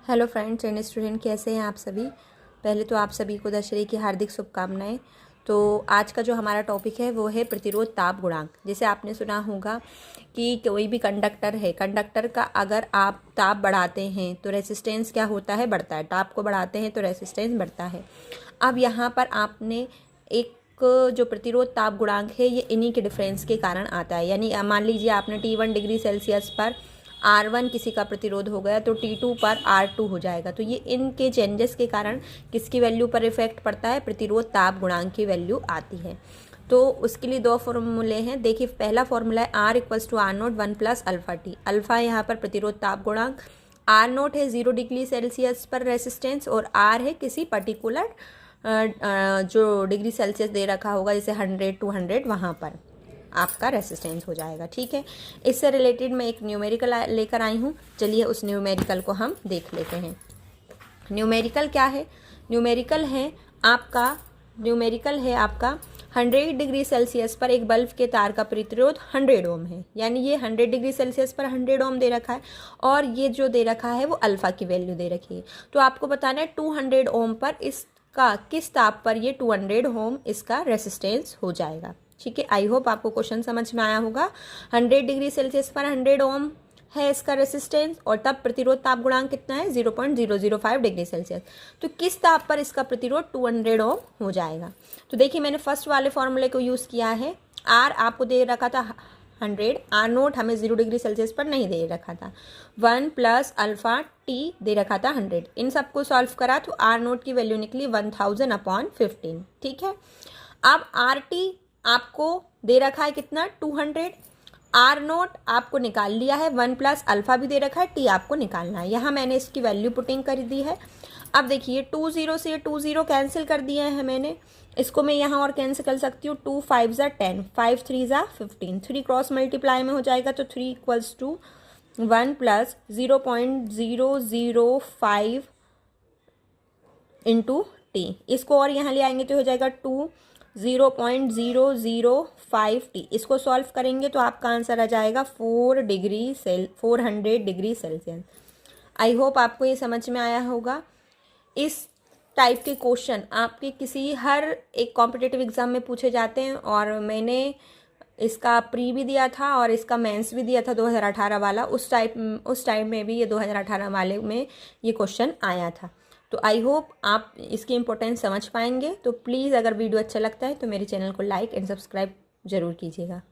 Hello friends and student, कैसे हैं आप सभी। पहले तो आप सभी को दशहरे की हार्दिक शुभकामनाएं। तो आज का जो हमारा टॉपिक है वो है प्रतिरोध ताप गुणांक। जैसे आपने सुना होगा कि कोई भी कंडक्टर है, कंडक्टर का अगर आप ताप बढ़ाते हैं तो रेसिस्टेंस क्या होता है, बढ़ता है। ताप को बढ़ाते हैं तो रेसिस्टेंस बढ़ता है। अब यहाँ पर आपने एक जो प्रतिरोध ताप गुणांक है ये इन्हीं के डिफरेंस के कारण आता है। यानी मान लीजिए आपने T1 डिग्री सेल्सियस पर R1 किसी का प्रतिरोध हो गया तो T2 पर R2 हो जाएगा। तो ये इनके चेंजेस के कारण किसकी वैल्यू पर इफेक्ट पड़ता है, प्रतिरोध ताप गुणांक की वैल्यू आती है। तो उसके लिए दो फॉर्मूले हैं। देखिए, पहला फॉर्मूला है R = R0 1 + αT। अल्फा यहाँ पर प्रतिरोध ताप गुणांक, R0 है 0 डिग्री सेल्सियस पर रेसिस्टेंस और R है किसी पर्टिकुलर जो डिग्री सेल्सियस दे रखा होगा, जैसे 100 200, वहाँ पर आपका रेसिस्टेंस हो जाएगा। ठीक है, इससे रिलेटेड मैं एक न्यूमेरिकल लेकर आई हूँ। चलिए उस न्यूमेरिकल को हम देख लेते हैं। न्यूमेरिकल क्या है? न्यूमेरिकल है आपका 100 डिग्री सेल्सियस पर एक बल्ब के तार का प्रतिरोध 100 ओम है। यानी ये 100 डिग्री सेल्सियस पर 100 ओम दे रखा है और ये जो दे रखा है वो अल्फा की वैल्यू दे रखी है। तो आपको बताना है 200 ओम पर इसका किस ताप पर ये 200 ओम इसका रेसिस्टेंस हो जाएगा। ठीक है, आई होप आपको क्वेश्चन समझ में आया होगा। 100 डिग्री सेल्सियस पर 100 ओम है इसका रेसिस्टेंस और तब प्रतिरोध ताप गुणांक कितना है, 0.005 डिग्री सेल्सियस। तो किस ताप पर इसका प्रतिरोध 200 ओम हो जाएगा। तो देखिए, मैंने फर्स्ट वाले फॉर्मूले को यूज़ किया है। आर आपको दे रखा था 100, R0 हमें 0 डिग्री सेल्सियस पर नहीं दे रखा था। 1 + αT दे रखा था 100। इन सबको सॉल्व करा तो R0 की वैल्यू निकली 1000/15। ठीक है, अब RT आपको दे रखा है कितना, 200। R0 आपको निकाल लिया है, 1 + α भी दे रखा है, T आपको निकालना है। यहाँ मैंने इसकी वैल्यू पुटिंग कर दी है। अब देखिए, 20 से 20 कैंसिल कर दिए हैं मैंने। इसको मैं यहाँ और कैंसिल कर सकती हूँ। 2 5 = 10, 5 3 = 15। 3 क्रॉस मल्टीप्लाई में हो जाएगा तो 3 = 1 + 0.005 × T। इसको और यहाँ ले आएंगे तो हो जाएगा 2 0.005T। इसको सॉल्व करेंगे तो आपका आंसर आ जाएगा 400 डिग्री सेल्सियस। आई होप आपको ये समझ में आया होगा। इस टाइप के क्वेश्चन आपके किसी हर एक कॉम्पिटिटिव एग्जाम में पूछे जाते हैं और मैंने इसका प्री भी दिया था और इसका मेंस भी दिया था 2018 वाला। उस टाइम में भी ये 2018 वाले में ये क्वेश्चन आया था। तो आई होप आप इसकी इम्पोर्टेंस समझ पाएंगे। तो प्लीज़ अगर वीडियो अच्छा लगता है तो मेरे चैनल को लाइक एंड सब्सक्राइब ज़रूर कीजिएगा।